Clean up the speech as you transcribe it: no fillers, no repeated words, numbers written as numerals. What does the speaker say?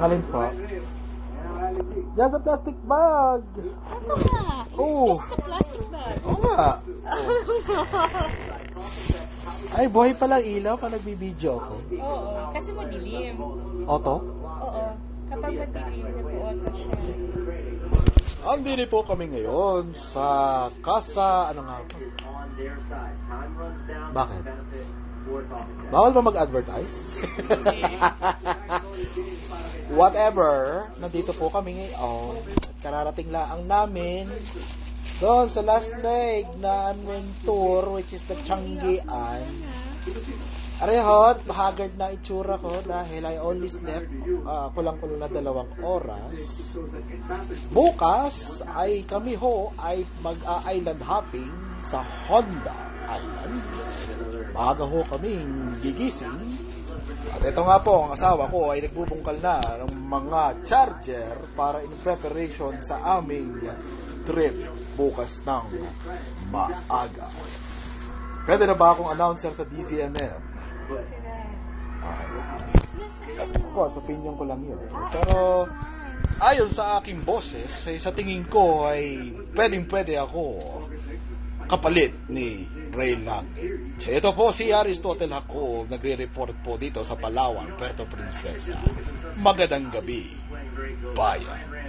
Alin po? Diyan sa plastic bag. Ano nga? Oo. This is a plastic bag. Oo nga. Ay, buhay pala ilaw pa nagbibideo ako. Oo, kasi madilim. Auto? Oo, kapag madilim, nag-auto siya. Andini po kami ngayon sa Casa, ano nga po? Bakit? Bawal ba mag-advertise? Whatever, nandito po kami ngayon. Kararating lang namin doon sa last leg na aming tour, which is the Changian. Arehot, haggard na itsura ko dahil I only slept kulang-kulang na 2 oras. Bukas ay kami ay mag-island hopping sa Honda Island. Maaga ho kaming gigising. At ito nga po, ang asawa ko ay nagbubungkal na ng mga charger para in preparation sa aming trip bukas ng maaga. Pwede na ba akong announcer sa DZMM? Of course, opinion ko lang yun. Pero, ayon sa aking boses, sa tingin ko ay pwede ako kapalit ni Ray Langit. Ito po si Aristotle Hako, nagre-report po dito sa Palawan, Puerto Princesa. Magandang gabi, bayan.